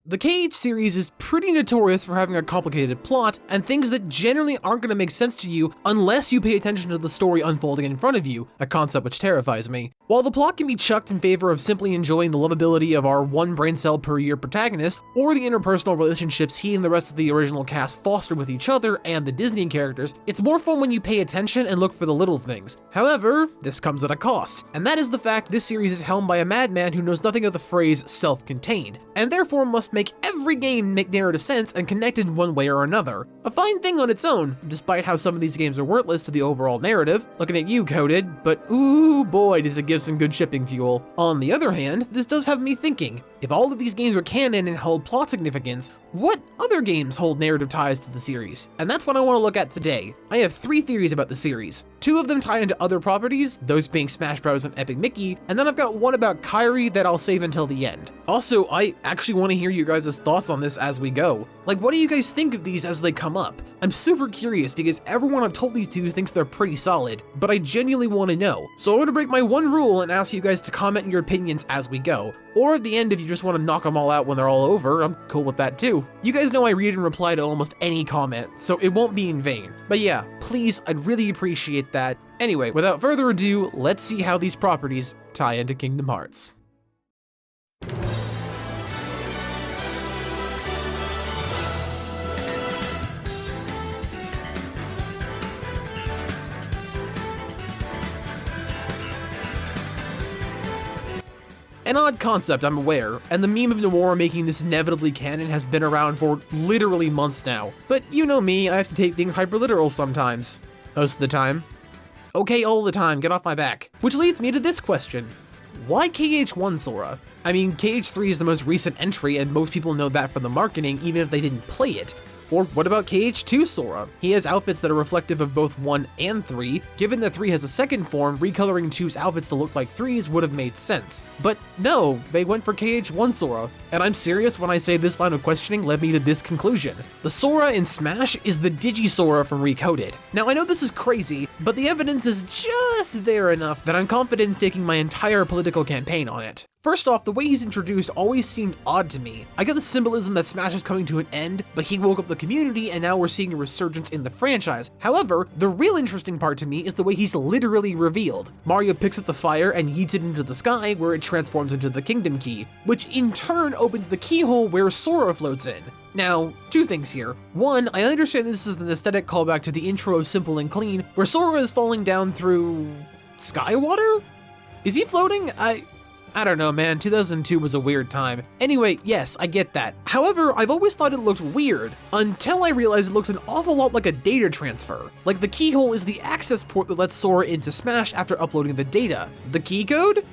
The KH series is pretty notorious for having a complicated plot and things that generally aren't going to make sense to you unless you pay attention to the story unfolding in front of you, a concept which terrifies me. While the plot can be chucked in favor of simply enjoying the lovability of our one brain cell per year protagonist, or the interpersonal relationships he and the rest of the original cast foster with each other and the Disney characters, it's more fun when you pay attention and look for the little things. However, this comes at a cost, and that is the fact this series is helmed by a madman who knows nothing of the phrase self-contained, and therefore must make every game make narrative sense and connected in one way or another. A fine thing on its own, despite how some of these games are worthless to the overall narrative. Looking at you, Coded, but ooh boy does it give some good shipping fuel. On the other hand, this does have me thinking, if all of these games are canon and hold plot significance, what other games hold narrative ties to the series? And that's what I want to look at today. I have 3 theories about the series. 2 of them tie into other properties, those being Smash Bros. And Epic Mickey, and then I've got one about Kairi that I'll save until the end. Also, I actually want to hear you guys' thoughts on this as we go. Like, what do you guys think of these as they come up? I'm super curious because everyone I've told these to thinks they're pretty solid, but I genuinely want to know. So I'm going to break my one rule and ask you guys to comment your opinions as we go. Or at the end, if you just want to knock them all out when they're all over, I'm cool with that too. You guys know I read and reply to almost any comment, so it won't be in vain. But yeah, please, I'd really appreciate that. Anyway, without further ado, let's see how these properties tie into Kingdom Hearts. An odd concept, I'm aware, and the meme of Noir making this inevitably canon has been around for literally months now. But you know me, I have to take things hyper-literal sometimes. Most of the time. Okay, all the time, get off my back. Which leads me to this question. Why KH1 Sora? I mean, KH3 is the most recent entry and most people know that from the marketing even if they didn't play it. Or what about KH2 Sora? He has outfits that are reflective of both 1 and 3. Given that 3 has a second form, recoloring 2's outfits to look like 3's would have made sense. But no, they went for KH1 Sora. And I'm serious when I say this line of questioning led me to this conclusion. The Sora in Smash is the Digi-Sora from Recoded. Now I know this is crazy, but the evidence is just there enough that I'm confident in staking my entire political campaign on it. First off, the way he's introduced always seemed odd to me. I get the symbolism that Smash is coming to an end, but he woke up the community and now we're seeing a resurgence in the franchise. However, the real interesting part to me is the way he's literally revealed. Mario picks up the fire and yeets it into the sky where it transforms into the Kingdom Key, which in turn opens the keyhole where Sora floats in. Now, 2 things here. 1, I understand this is an aesthetic callback to the intro of Simple and Clean, where Sora is falling down through sky water? Is he floating? I don't know, man, 2002 was a weird time. Anyway, yes, I get that. However, I've always thought it looked weird, until I realized it looks an awful lot like a data transfer. Like the keyhole is the access port that lets Sora into Smash after uploading the data. The key code?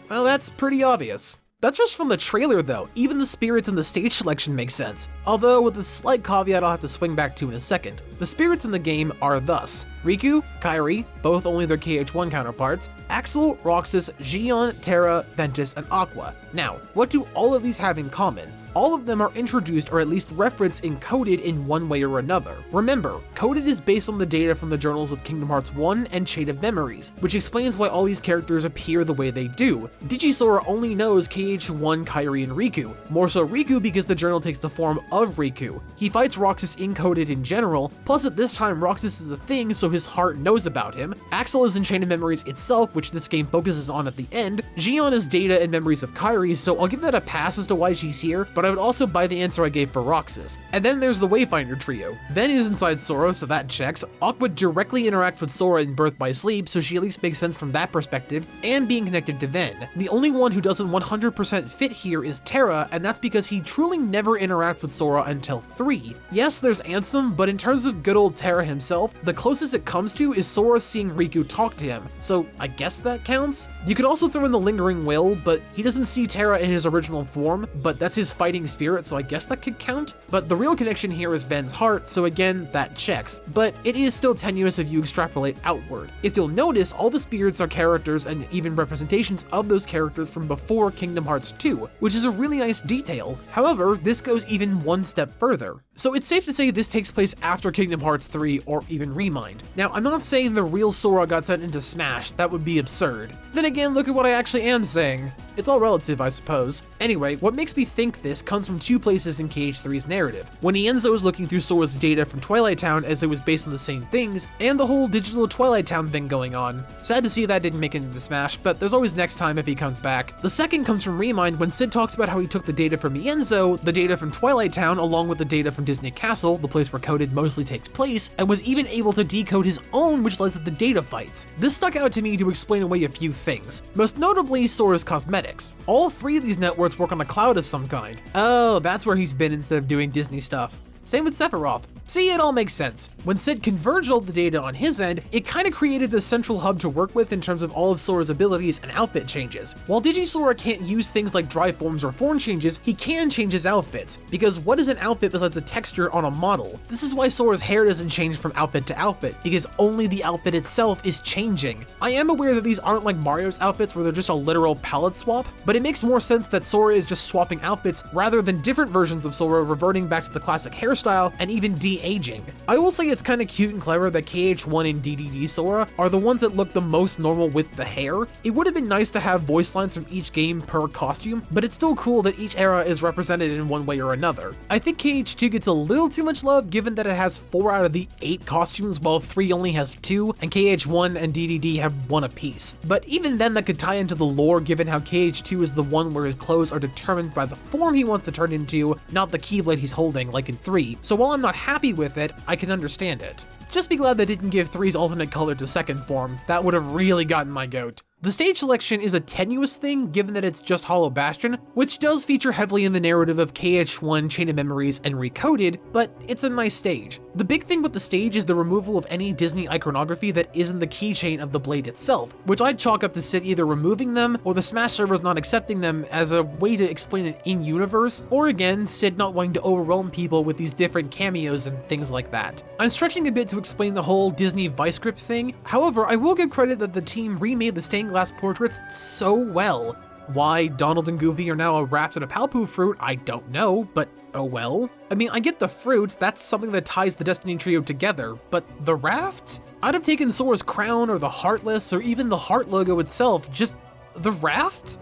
Well, that's pretty obvious. That's just from the trailer though, even the spirits in the stage selection make sense, although with a slight caveat I'll have to swing back to in a second. The spirits in the game are thus: Riku, Kairi, both only their KH1 counterparts, Axel, Roxas, Xion, Terra, Ventus, and Aqua. Now, what do all of these have in common? All of them are introduced or at least referenced in Coded in one way or another. Remember, Coded is based on the data from the journals of Kingdom Hearts 1 and Chain of Memories, which explains why all these characters appear the way they do. Digi-Sora only knows KH1, Kairi, and Riku, more so Riku because the journal takes the form of Riku. He fights Roxas in Coded in general, plus at this time Roxas is a thing so his heart knows about him. Axel is in Chain of Memories itself, which this game focuses on at the end. Xion is data and memories of Kairi, so I'll give that a pass as to why she's here, but I would also buy the answer I gave for Roxas. And then there's the Wayfinder trio. Ven is inside Sora, so that checks. Aqua directly interacts with Sora in Birth by Sleep, so she at least makes sense from that perspective, and being connected to Ven. The only one who doesn't 100% fit here is Terra, and that's because he truly never interacts with Sora until 3. Yes, there's Ansem, but in terms of good old Terra himself, the closest it comes to is Sora seeing Riku talk to him, so I guess that counts? You could also throw in the Lingering Will, but he doesn't see Terra in his original form, but that's his fighting spirit, so I guess that could count. But the real connection here is Ven's heart, so again, that checks. But it is still tenuous if you extrapolate outward. If you'll notice, all the spirits are characters and even representations of those characters from before Kingdom Hearts 2, which is a really nice detail. However, this goes even one step further. So it's safe to say this takes place after Kingdom Hearts 3 or even Remind. Now, I'm not saying the real Sora got sent into Smash, that would be absurd. Then again, look at what I actually am saying. It's all relative, I suppose. Anyway, what makes me think this comes from two places in KH3's narrative. When Ienzo is looking through Sora's data from Twilight Town as it was based on the same things, and the whole digital Twilight Town thing going on. Sad to see that didn't make it into Smash, but there's always next time if he comes back. The second comes from Remind when Sid talks about how he took the data from Ienzo, the data from Twilight Town, along with the data from Disney Castle, the place where coded mostly takes place, and was even able to decode his own, which led to the data fights. This stuck out to me to explain away a few things, most notably Sora's cosmetics. All three of these networks work on a cloud of some kind. Oh, that's where he's been instead of doing Disney stuff. Same with Sephiroth. See, it all makes sense. When Sid converged all the data on his end, it kind of created a central hub to work with in terms of all of Sora's abilities and outfit changes. While Digi-Sora can't use things like dry forms or form changes, he can change his outfits, because what is an outfit besides a texture on a model? This is why Sora's hair doesn't change from outfit to outfit, because only the outfit itself is changing. I am aware that these aren't like Mario's outfits where they're just a literal palette swap, but it makes more sense that Sora is just swapping outfits rather than different versions of Sora reverting back to the classic hairstyle and even de-aging. I will say it's kind of cute and clever that KH1 and Digi-Sora are the ones that look the most normal with the hair. It would have been nice to have voice lines from each game per costume, but it's still cool that each era is represented in one way or another. I think KH2 gets a little too much love given that it has 4 out of the 8 costumes while 3 only has 2, and KH1 and DDD have 1 apiece. But even then that could tie into the lore given how KH2 is the one where his clothes are determined by the form he wants to turn into, not the Keyblade he's holding like in 3. So while I'm not happy with it, I can understand it. Just be glad they didn't give 3's alternate color to second form. That would have really gotten my goat. The stage selection is a tenuous thing given that it's just Hollow Bastion, which does feature heavily in the narrative of KH1, Chain of Memories, and Recoded, but it's a nice stage. The big thing with the stage is the removal of any Disney iconography that isn't the keychain of the blade itself, which I'd chalk up to Sid either removing them or the Smash servers not accepting them as a way to explain it in-universe, or again, Sid not wanting to overwhelm people with these different cameos and things like that. I'm stretching a bit to explain the whole Disney vice grip thing, however, I will give credit that the team remade the stained glass portraits so well. Why Donald and Goofy are now wrapped in a Palpu fruit, I don't know, but oh well. I mean, I get the fruit, that's something that ties the Destiny trio together, but the raft? I'd have taken Sora's crown or the Heartless or even the heart logo itself, just the raft?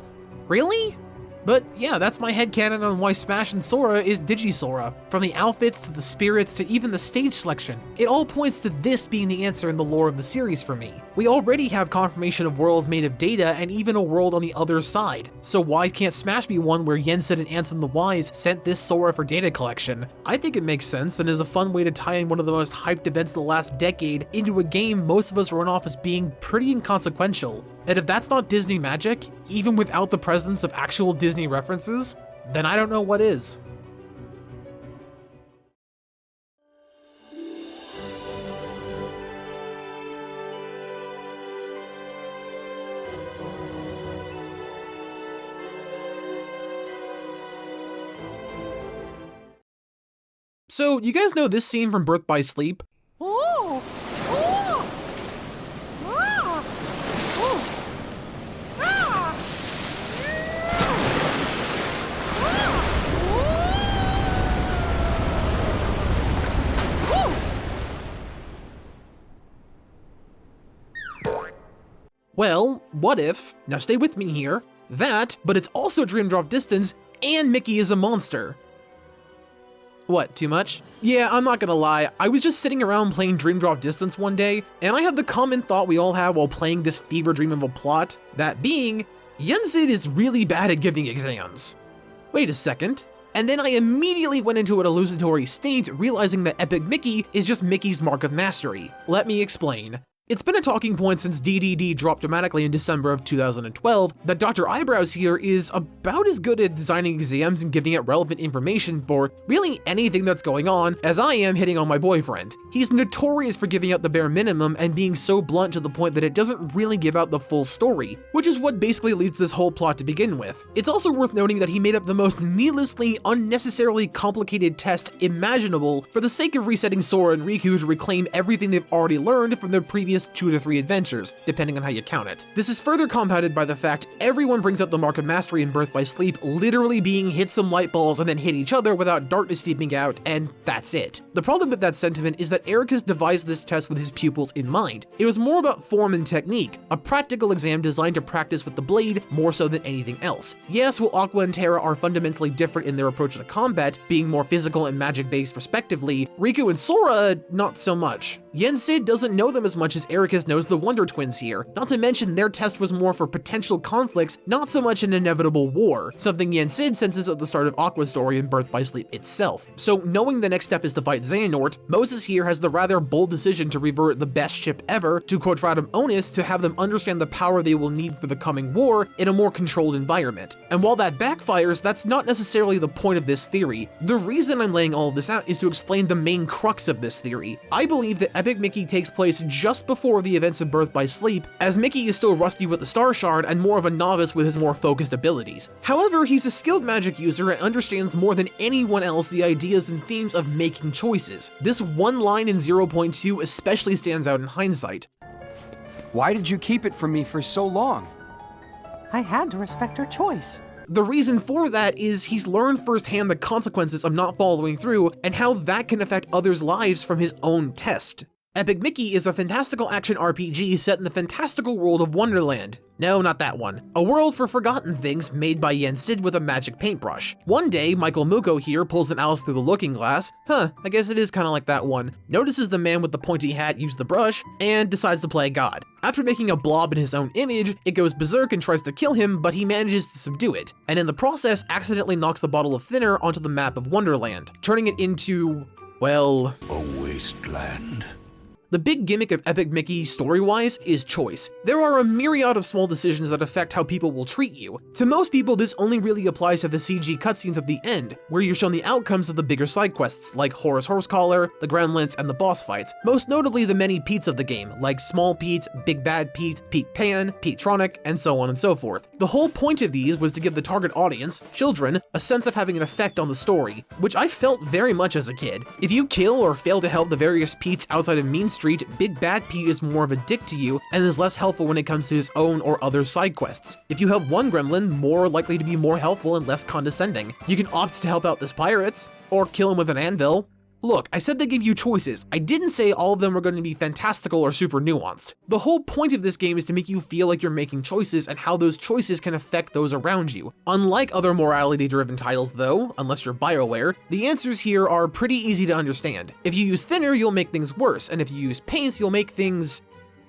Really? But yeah, that's my headcanon on why Smash and Sora is Digi-Sora. From the outfits to the spirits to even the stage selection, it all points to this being the answer in the lore of the series for me. We already have confirmation of worlds made of data and even a world on the other side, so why can't Smash be one where Yensid and Ansem the Wise sent this Sora for data collection? I think it makes sense and is a fun way to tie in one of the most hyped events of the last decade into a game most of us run off as being pretty inconsequential. And if that's not Disney magic, even without the presence of actual Disney references, then I don't know what is. So, you guys know this scene from Birth by Sleep? Oh! Oh! Ah! Oh! Ah! Well, what if, now stay with me here, that, but it's also Dream Drop Distance, and Mickey is a monster. What, too much? Yeah, I'm not gonna lie, I was just sitting around playing Dream Drop Distance one day, and I had the common thought we all have while playing this fever dream of a plot, that being, Yensid is really bad at giving exams. Wait a second. And then I immediately went into an hallucinatory state, realizing that Epic Mickey is just Mickey's mark of mastery. Let me explain. It's been a talking point since DDD dropped dramatically in December of 2012 that Dr. Eyebrows here is about as good at designing exams and giving it relevant information for really anything that's going on as I am hitting on my boyfriend. He's notorious for giving out the bare minimum and being so blunt to the point that it doesn't really give out the full story, which is what basically leads this whole plot to begin with. It's also worth noting that he made up the most needlessly, unnecessarily complicated test imaginable for the sake of resetting Sora and Riku to reclaim everything they've already learned from their previous previous 2 to 3 adventures, depending on how you count it. This is further compounded by the fact everyone brings up the Mark of Mastery in Birth by Sleep literally being hit some light balls and then hit each other without darkness steeping out, and that's it. The problem with that sentiment is that Ericus devised this test with his pupils in mind. It was more about form and technique, a practical exam designed to practice with the blade more so than anything else. Yes, while Aqua and Terra are fundamentally different in their approach to combat, being more physical and magic-based respectively, Riku and Sora, not so much. Yensid doesn't know them as much as Ericus knows the Wonder Twins here, not to mention their test was more for potential conflicts, not so much an inevitable war, something Yensid senses at the start of Aqua's story in Birth by Sleep itself. So knowing the next step is to fight Xehanort, Moses here has the rather bold decision to revert the best ship ever to Quadratum Onus to have them understand the power they will need for the coming war in a more controlled environment. And while that backfires, that's not necessarily the point of this theory. The reason I'm laying all of this out is to explain the main crux of this theory. I believe that Epic Mickey takes place just before the events of Birth by Sleep, as Mickey is still rusty with the Star Shard and more of a novice with his more focused abilities. However, he's a skilled magic user and understands more than anyone else the ideas and themes of making choices. This one line in 0.2 especially stands out in hindsight. Why did you keep it from me for so long? I had to respect her choice. The reason for that is he's learned firsthand the consequences of not following through and how that can affect others' lives from his own test. Epic Mickey is a fantastical action RPG set in the fantastical world of Wonderland. No, not that one. A world for forgotten things made by Yensid with a magic paintbrush. One day, Michael Muko here pulls an Alice through the looking glass, I guess it is kinda like that one, notices the man with the pointy hat use the brush, and decides to play God. After making a blob in his own image, it goes berserk and tries to kill him, but he manages to subdue it, and in the process accidentally knocks the bottle of thinner onto the map of Wonderland, turning it into, well, a wasteland. The big gimmick of Epic Mickey, story-wise, is choice. There are a myriad of small decisions that affect how people will treat you. To most people, this only really applies to the CG cutscenes at the end, where you're shown the outcomes of the bigger side quests, like Horus Horsecaller, the Gremlins, and the boss fights, most notably the many Petes of the game, like Small Pete, Big Bad Pete, Pete Pan, Pete-Tronic, and so on and so forth. The whole point of these was to give the target audience, children, a sense of having an effect on the story, which I felt very much as a kid. If you kill or fail to help the various Petes outside of Mean Street, Big Bad Pete is more of a dick to you and is less helpful when it comes to his own or other side quests. If you help one gremlin, more likely to be more helpful and less condescending. You can opt to help out this pirates, or kill him with an anvil. Look, I said they give you choices. I didn't say all of them were going to be fantastical or super nuanced. The whole point of this game is to make you feel like you're making choices and how those choices can affect those around you. Unlike other morality-driven titles though, unless you're BioWare, the answers here are pretty easy to understand. If you use thinner, you'll make things worse, and if you use paints, you'll make things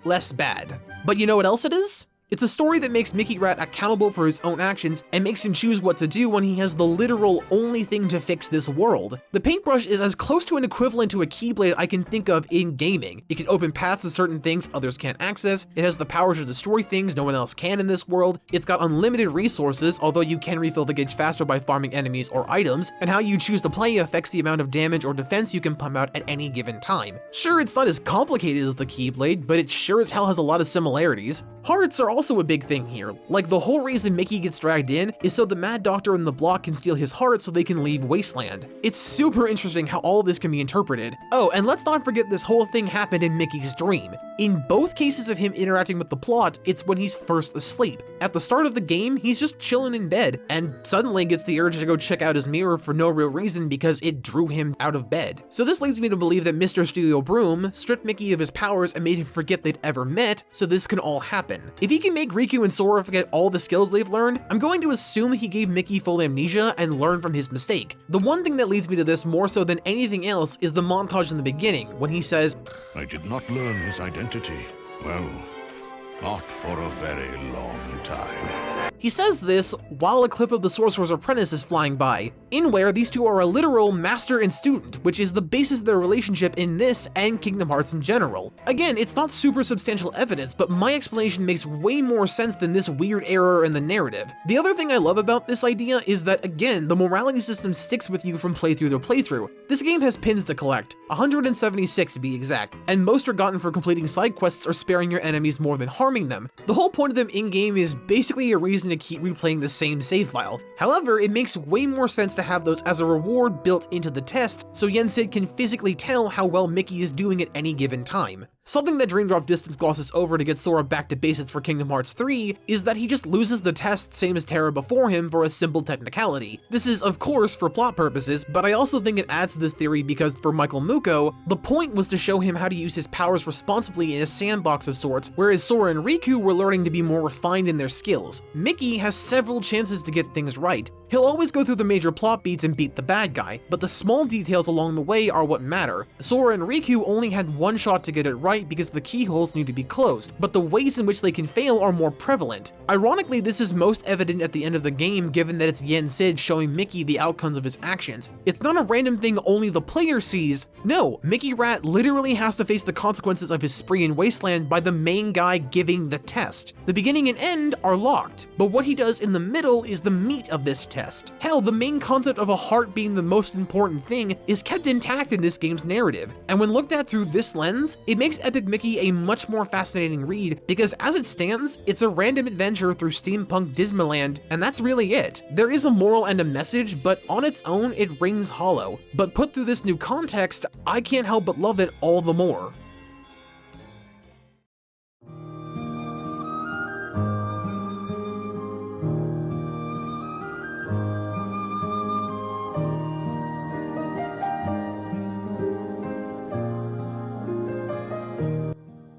less bad. But you know what else it is? It's a story that makes Mickey Rat accountable for his own actions and makes him choose what to do when he has the literal only thing to fix this world. The paintbrush is as close to an equivalent to a keyblade I can think of in gaming. It can open paths to certain things others can't access, it has the power to destroy things no one else can in this world, it's got unlimited resources, although you can refill the gauge faster by farming enemies or items, and how you choose to play affects the amount of damage or defense you can pump out at any given time. Sure, it's not as complicated as the keyblade, but it sure as hell has a lot of similarities. Hearts are also a big thing here. Like, the whole reason Mickey gets dragged in is so the Mad Doctor and the Block can steal his heart so they can leave Wasteland. It's super interesting how all of this can be interpreted. Oh, and let's not forget this whole thing happened in Mickey's dream. In both cases of him interacting with the plot, it's when he's first asleep. At the start of the game, he's just chilling in bed, and suddenly gets the urge to go check out his mirror for no real reason because it drew him out of bed. So this leads me to believe that Mr. Studio Broom stripped Mickey of his powers and made him forget they'd ever met, so this can all happen. If he can make Riku and Sora forget all the skills they've learned, I'm going to assume he gave Mickey full amnesia and learned from his mistake. The one thing that leads me to this more so than anything else is the montage in the beginning, when he says, I did not learn his identity. Well, not for a very long time. He says this while a clip of the Sorcerer's Apprentice is flying by, in where these two are a literal master and student, which is the basis of their relationship in this and Kingdom Hearts in general. Again, it's not super substantial evidence, but my explanation makes way more sense than this weird error in the narrative. The other thing I love about this idea is that, again, the morality system sticks with you from playthrough to playthrough. This game has pins to collect, 176 to be exact, and most are gotten for completing side quests or sparing your enemies more than harming them. The whole point of them in-game is basically a reason to keep replaying the same save file. However, it makes way more sense to have those as a reward built into the test, so Yensid can physically tell how well Mickey is doing at any given time. Something that Dream Drop Distance glosses over to get Sora back to basics for Kingdom Hearts 3 is that he just loses the test same as Terra before him for a simple technicality. This is of course for plot purposes, but I also think it adds to this theory because for Michael Muko, the point was to show him how to use his powers responsibly in a sandbox of sorts, whereas Sora and Riku were learning to be more refined in their skills. Mickey has several chances to get things right. He'll always go through the major plot beats and beat the bad guy, but the small details along the way are what matter. Sora and Riku only had one shot to get it right because the keyholes need to be closed, but the ways in which they can fail are more prevalent. Ironically, this is most evident at the end of the game given that it's Yen Sid showing Mickey the outcomes of his actions. It's not a random thing only the player sees. No, Mickey Rat literally has to face the consequences of his spree in Wasteland by the main guy giving the test. The beginning and end are locked, but what he does in the middle is the meat of this test. Hell, the main concept of a heart being the most important thing is kept intact in this game's narrative, and when looked at through this lens, it makes Epic Mickey a much more fascinating read because as it stands, it's a random adventure through steampunk Dismaland, and that's really it. There is a moral and a message, but on its own, it rings hollow. But put through this new context, I can't help but love it all the more.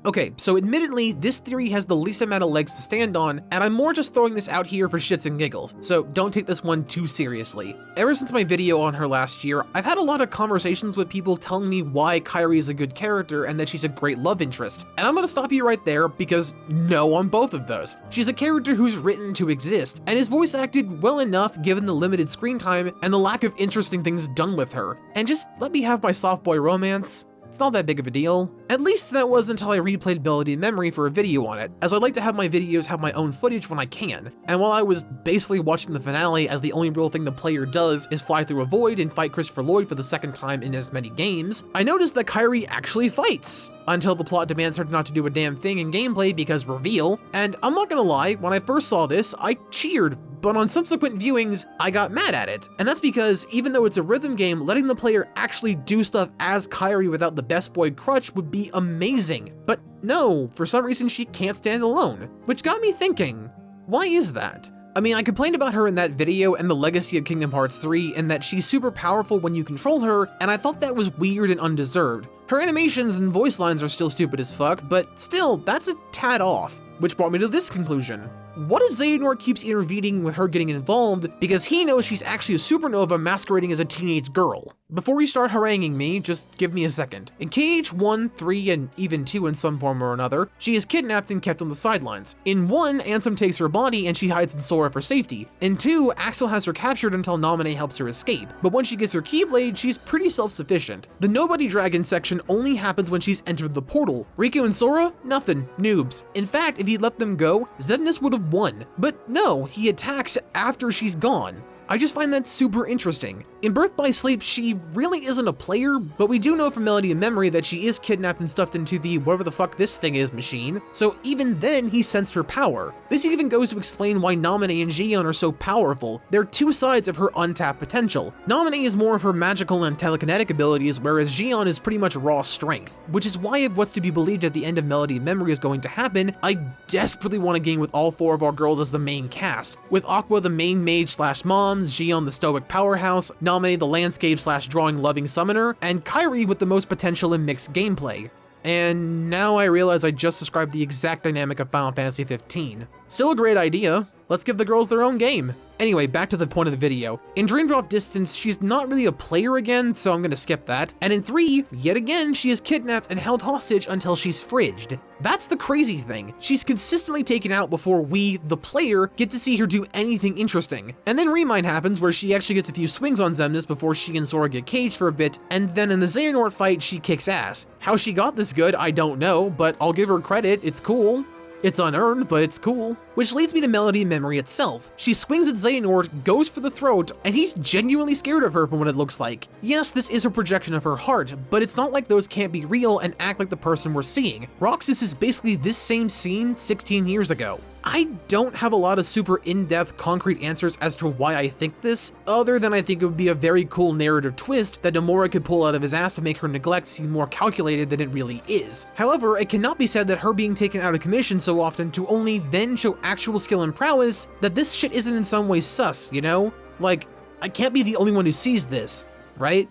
Okay, so admittedly, this theory has the least amount of legs to stand on, and I'm more just throwing this out here for shits and giggles, so don't take this one too seriously. Ever since my video on her last year, I've had a lot of conversations with people telling me why Kairi is a good character and that she's a great love interest, and I'm gonna stop you right there because no on both of those. She's a character who's written to exist, and is voice acted well enough given the limited screen time and the lack of interesting things done with her. And just let me have my soft boy romance. It's not that big of a deal. At least that was until I replayed Melody in Memory for a video on it, as I like to have my videos have my own footage when I can. And while I was basically watching the finale as the only real thing the player does is fly through a void and fight Christopher Lloyd for the second time in as many games, I noticed that Kairi actually fights, until the plot demands her not to do a damn thing in gameplay because reveal, and I'm not gonna lie, when I first saw this, I cheered. But on subsequent viewings, I got mad at it. And that's because even though it's a rhythm game, letting the player actually do stuff as Kairi without the best boy crutch would be amazing. But no, for some reason she can't stand alone. Which got me thinking, why is that? I mean, I complained about her in that video and the legacy of Kingdom Hearts 3 in that she's super powerful when you control her, and I thought that was weird and undeserved. Her animations and voice lines are still stupid as fuck, but still, that's a tad off. Which brought me to this conclusion. What if Xehanort keeps intervening with her getting involved because he knows she's actually a supernova masquerading as a teenage girl? Before you start haranguing me, just give me a second. In KH1, 3, and even 2 in some form or another, she is kidnapped and kept on the sidelines. In 1, Ansem takes her body and she hides in Sora for safety. In 2, Axel has her captured until Naminé helps her escape. But when she gets her Keyblade, she's pretty self-sufficient. The Nobody Dragon section only happens when she's entered the portal. Riku and Sora? Nothing. Noobs. In fact, if he'd let them go, Xemnas would have won. But no, he attacks after she's gone. I just find that super interesting. In Birth by Sleep, she really isn't a player, but we do know from Melody in Memory that she is kidnapped and stuffed into the whatever the fuck this thing is machine, so even then he sensed her power. This even goes to explain why Naminé and Xion are so powerful. They're two sides of her untapped potential. Naminé is more of her magical and telekinetic abilities, whereas Xion is pretty much raw strength, which is why if what's to be believed at the end of Melody in Memory is going to happen, I desperately want a game with all 4 of our girls as the main cast, with Aqua the main mage slash mom, Xion the stoic powerhouse, Naminé the landscape slash drawing loving summoner, and Kairi with the most potential in mixed gameplay. And now I realize I just described the exact dynamic of Final Fantasy 15. Still a great idea. Let's give the girls their own game. Anyway, back to the point of the video. In Dream Drop Distance, she's not really a player again, so I'm gonna skip that. And in 3, yet again, she is kidnapped and held hostage until she's fridged. That's the crazy thing. She's consistently taken out before we, the player, get to see her do anything interesting. And then Remind happens where she actually gets a few swings on Xemnas before she and Sora get caged for a bit, and then in the Xehanort fight, she kicks ass. How she got this good, I don't know, but I'll give her credit, it's cool. It's unearned, but it's cool. Which leads me to Melody in Memory itself. She swings at Xehanort, goes for the throat, and he's genuinely scared of her from what it looks like. Yes, this is a projection of her heart, but it's not like those can't be real and act like the person we're seeing. Roxas is basically this same scene 16 years ago. I don't have a lot of super in-depth concrete answers as to why I think this, other than I think it would be a very cool narrative twist that Nomura could pull out of his ass to make her neglect seem more calculated than it really is. However, it cannot be said that her being taken out of commission so often to only then show actual skill and prowess that this shit isn't in some way sus, you know? Like, I can't be the only one who sees this, right?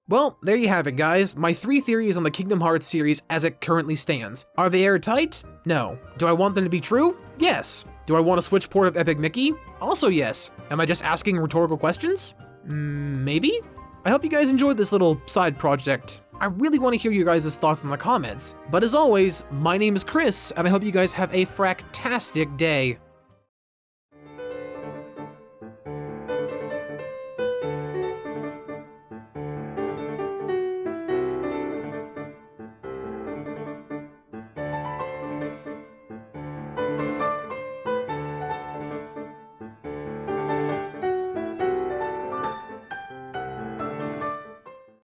Well, there you have it, guys. My 3 theories on the Kingdom Hearts series as it currently stands. Are they airtight? No. Do I want them to be true? Yes. Do I want a Switch port of Epic Mickey? Also yes. Am I just asking rhetorical questions? Maybe? I hope you guys enjoyed this little side project. I really want to hear you guys' thoughts in the comments. But as always, my name is Chris, and I hope you guys have a fractastic day.